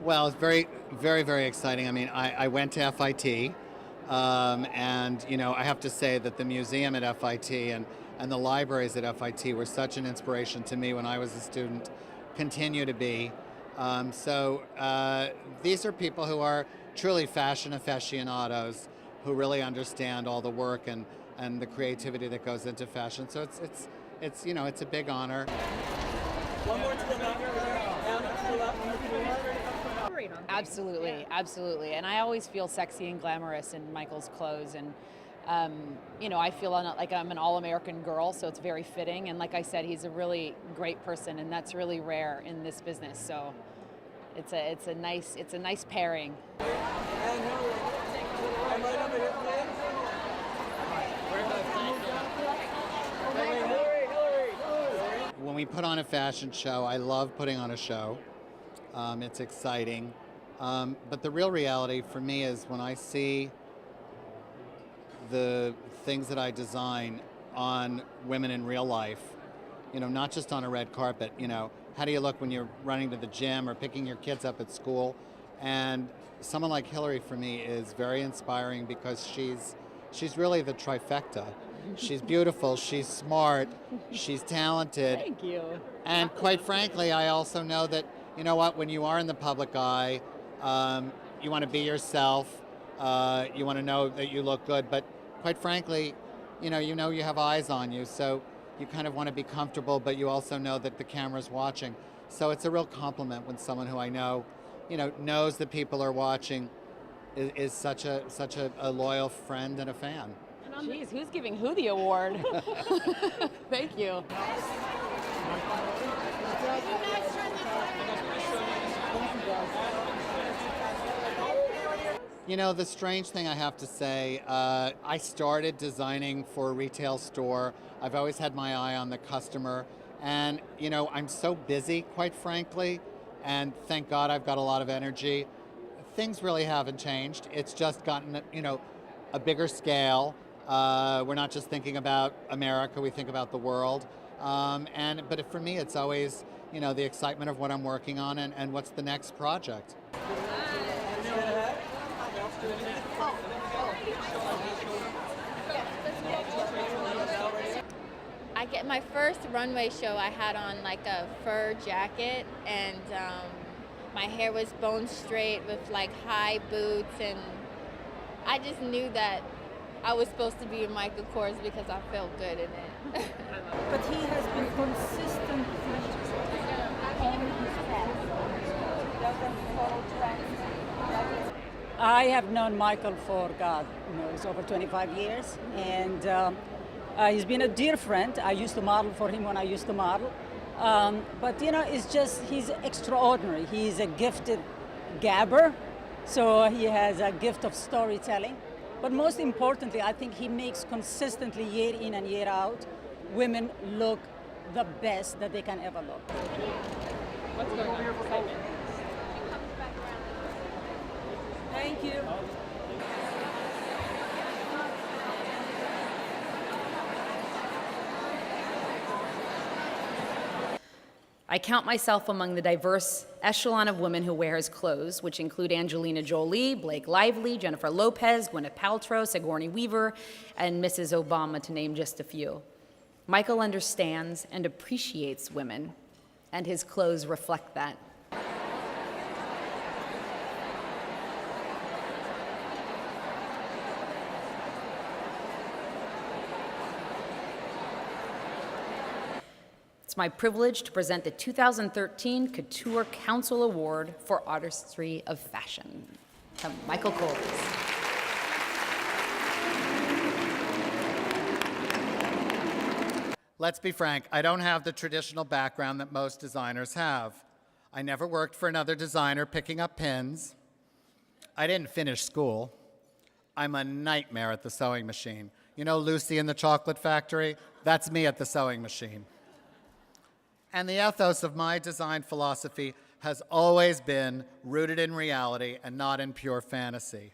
Well, it's very, very, very exciting. I mean, I went to FIT, and I have to say that the museum at FIT and the libraries at FIT were such an inspiration to me when I was a student, continue to be. These are people who are truly fashion aficionados, who really understand all the work and the creativity that goes into fashion. So it's a big honor. One more to the left. Down to the left. Absolutely, absolutely. And I always feel sexy and glamorous in Michael's clothes. And, I feel like I'm an all-American girl, so it's very fitting. And like I said, he's a really great person, and that's really rare in this business. So it's a nice pairing. And Hilary, I'm right over here, please. Hilary. When we put on a fashion show, I love putting on a show. It's exciting. But the real reality for me is when I see the things that I design on women in real life, not just on a red carpet, how do you look when you're running to the gym or picking your kids up at school? And someone like Hilary for me is very inspiring because she's really the trifecta. She's beautiful, she's smart, she's talented. Thank you. And quite frankly, I also know that, when you are in the public eye, you want to be yourself, you want to know that you look good, but quite frankly, you have eyes on you, so you kind of want to be comfortable, but you also know that the camera's watching. So it's a real compliment when someone who I know, knows that people are watching is such a loyal friend and a fan. Jeez, who's giving who the award? Thank you. The strange thing I have to say, I started designing for a retail store. I've always had my eye on the customer. And, I'm so busy, quite frankly, and thank God I've got a lot of energy. Things really haven't changed. It's just gotten, a bigger scale. We're not just thinking about America, we think about the world. But for me, it's always, the excitement of what I'm working on and what's the next project. I get my first runway show. I had on like a fur jacket, and my hair was bone straight with like high boots, and I just knew that I was supposed to be in Michael Kors because I felt good in it. But he has been consistent on his path. I have known Michael for, it's over 25 years, and he's been a dear friend. I used to model for him when I used to model. But it's just, he's extraordinary. He's a gifted gabber, so he has a gift of storytelling. But most importantly, I think he makes consistently, year in and year out, women look the best that they can ever look. What's going on? Thank you. I count myself among the diverse echelon of women who wear his clothes, which include Angelina Jolie, Blake Lively, Jennifer Lopez, Gweneth Paltrow, Sigourney Weaver, and Mrs. Obama, to name just a few. Michael understands and appreciates women, and his clothes reflect that. It's my privilege to present the 2013 Couture Council Award for Artistry of Fashion to Michael Kors. Let's be frank, I don't have the traditional background that most designers have. I never worked for another designer picking up pins. I didn't finish school. I'm a nightmare at the sewing machine. You know Lucy in the Chocolate Factory? That's me at the sewing machine. And the ethos of my design philosophy has always been rooted in reality and not in pure fantasy.